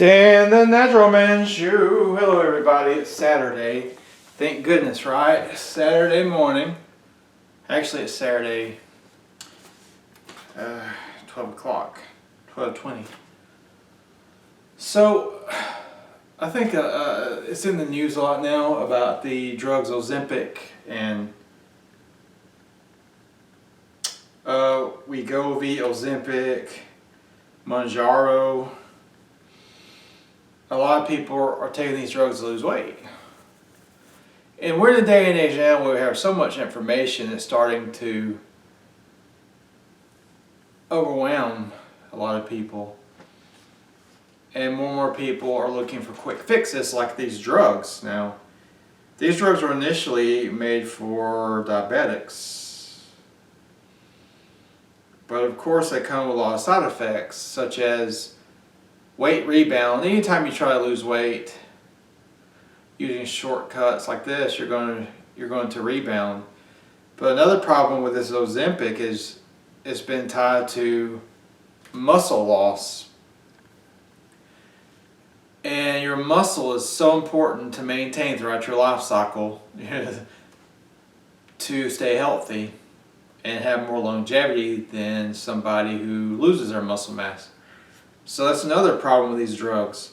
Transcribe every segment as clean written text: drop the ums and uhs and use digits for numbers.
Dan the Natural Man Shoe. Hello everybody, it's Saturday. Thank goodness, right? It's Saturday morning. Actually it's Saturday 12 o'clock, 12:20. So I think it's in the news a lot now about the drugs Ozempic and Wegovy, Ozempic, Manjaro. A lot of people are taking these drugs to lose weight. And we're in a day and age now where we have so much information that's starting to overwhelm a lot of people. And more and more people are looking for quick fixes like these drugs. Now, these drugs were initially made for diabetics. But of course they come with a lot of side effects, such as weight rebound. Anytime you try to lose weight using shortcuts like this, you're going to rebound. But another problem with this Ozempic is it's been tied to muscle loss. And your muscle is so important to maintain throughout your life cycle to stay healthy and have more longevity than somebody who loses their muscle mass. So that's another problem with these drugs.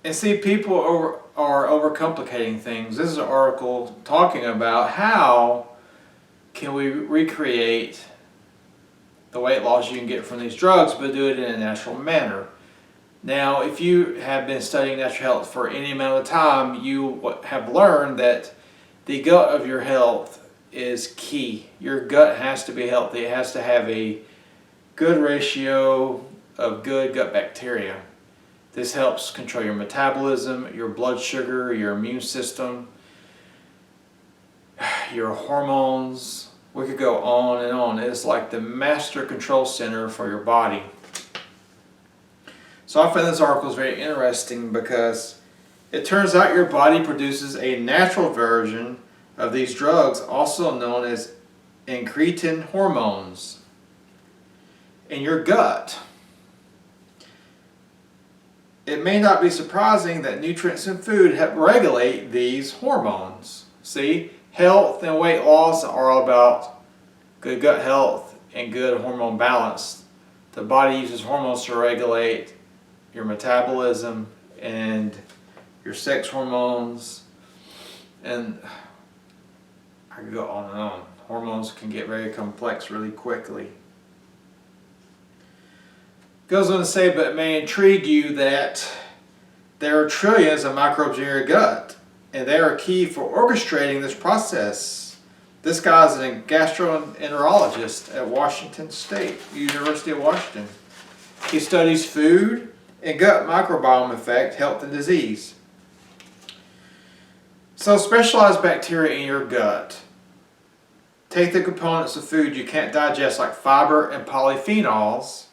And see, people are overcomplicating things. This is an article talking about how can we recreate the weight loss you can get from these drugs, but do it in a natural manner. Now, if you have been studying natural health for any amount of time, you have learned that the gut of your health is key. Your gut has to be healthy. It has to have a good ratio of good gut bacteria. This helps control your metabolism, your blood sugar, your immune system, your hormones. We could go on and on. It's like the master control center for your body. So I find this article is very interesting because it turns out your body produces a natural version of these drugs, also known as incretin hormones, in your gut. It may not be surprising that nutrients in food help regulate these hormones. See, health and weight loss are all about good gut health and good hormone balance. The body uses hormones to regulate your metabolism and your sex hormones, and I could go on and on. Hormones can get very complex really quickly. Goes on to say, but it may intrigue you that there are trillions of microbes in your gut, and they are key for orchestrating this process. This guy is a gastroenterologist at Washington State, University of Washington. He studies food and gut microbiome effect, health and disease. So specialized bacteria in your gut take the components of food you can't digest, like fiber and polyphenols,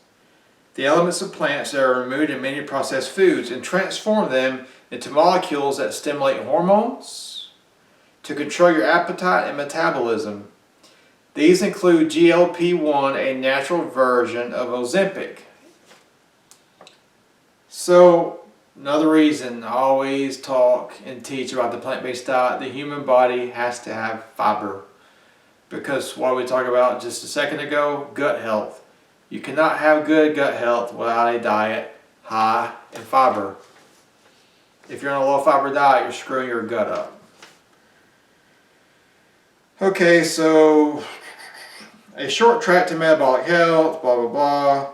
the elements of plants that are removed in many processed foods, and transform them into molecules that stimulate hormones to control your appetite and metabolism. These include GLP-1, a natural version of Ozempic. So, another reason I always talk and teach about the plant-based diet, the human body has to have fiber. Because what we talked about just a second ago, gut health. You cannot have good gut health without a diet high in fiber. If you're on a low fiber diet, you're screwing your gut up. Okay, so a short track to metabolic health, blah, blah, blah.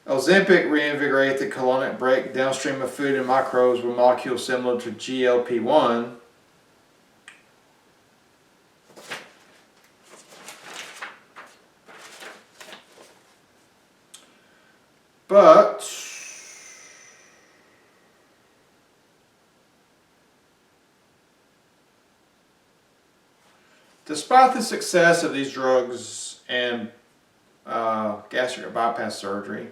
Ozempic reinvigorates the colonic break downstream of food and microbes with molecules similar to GLP-1. But despite the success of these drugs and gastric bypass surgery,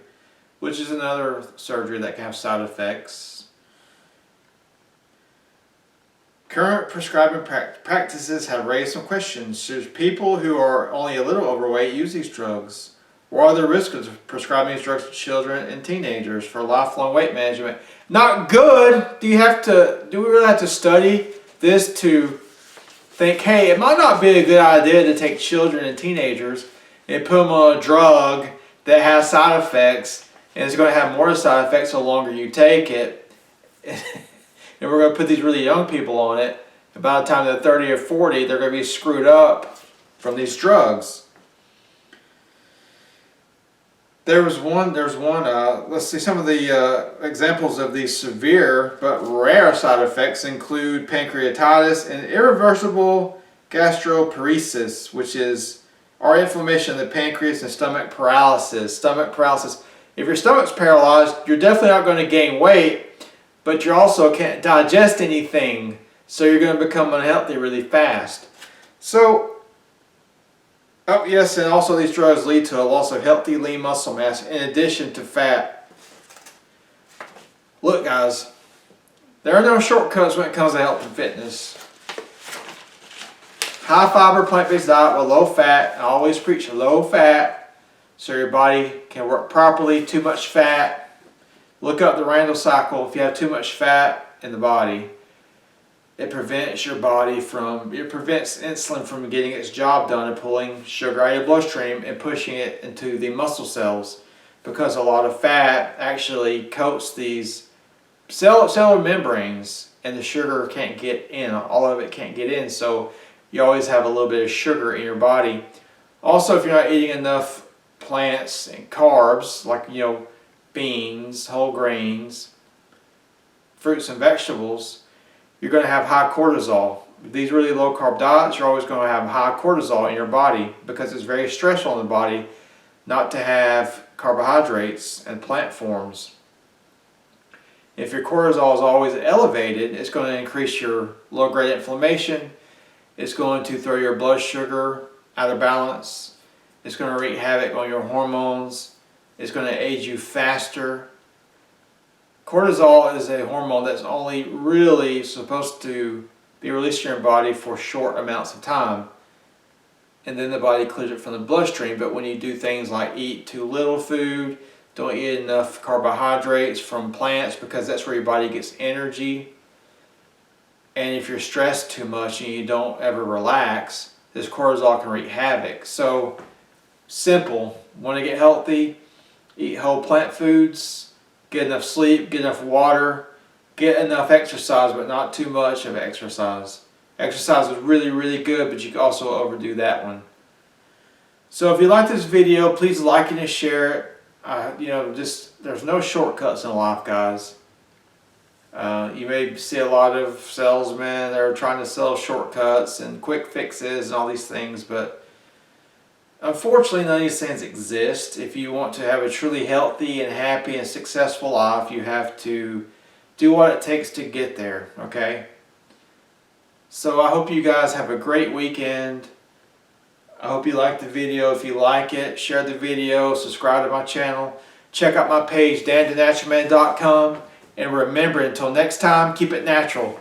which is another surgery that can have side effects, current prescribing practices have raised some questions. Should people who are only a little overweight use these drugs? What are the risks of prescribing these drugs to children and teenagers for lifelong weight management? Not good. Do we really have to study this to think, hey, it might not be a good idea to take children and teenagers and put them on a drug that has side effects, and it's going to have more side effects the longer you take it. And we're going to put these really young people on it. And by the time they're 30 or 40, they're going to be screwed up from these drugs. There's one, let's see, some of the examples of these severe but rare side effects include pancreatitis and irreversible gastroparesis, which is our inflammation of the pancreas, and stomach paralysis. Stomach paralysis. If your stomach's paralyzed, you're definitely not going to gain weight, but you also can't digest anything, so you're going to become unhealthy really fast. So, oh yes, and also these drugs lead to a loss of healthy lean muscle mass in addition to fat. Look guys, there are no shortcuts when it comes to health and fitness. High fiber plant-based diet with low fat. I always preach low fat so your body can work properly. Too much fat. Look up the Randall cycle. If you have too much fat in the body, it prevents insulin from getting its job done and pulling sugar out of your bloodstream and pushing it into the muscle cells, because a lot of fat actually coats these cellular membranes and the sugar can't get in. All of it can't get in, so you always have a little bit of sugar in your body. Also, if you're not eating enough plants and carbs, like beans, whole grains, fruits and vegetables, you're going to have high cortisol. With these really low carb diets, you're always going to have high cortisol in your body because it's very stressful on the body not to have carbohydrates and plant forms. If your cortisol is always elevated, it's going to increase your low-grade inflammation. It's going to throw your blood sugar out of balance. It's going to wreak havoc on your hormones. It's going to age you faster. Cortisol is a hormone that's only really supposed to be released in your body for short amounts of time, and then the body clears it from the bloodstream. But when you do things like eat too little food, don't eat enough carbohydrates from plants, because that's where your body gets energy, and if you're stressed too much and you don't ever relax, this cortisol can wreak havoc. So simple. Want to get healthy? Eat whole plant foods. Get enough sleep, get enough water, get enough exercise, but not too much of exercise. Exercise is really, really good, but you can also overdo that one. So if you like this video, please like it and share it. There's no shortcuts in life, guys. You may see a lot of salesmen that are trying to sell shortcuts and quick fixes and all these things, but unfortunately, none of these things exist. If you want to have a truly healthy and happy and successful life, you have to do what it takes to get there, okay? So I hope you guys have a great weekend. I hope you like the video. If you like it, share the video, subscribe to my channel. Check out my page, danthenaturalman.com. And remember, until next time, keep it natural.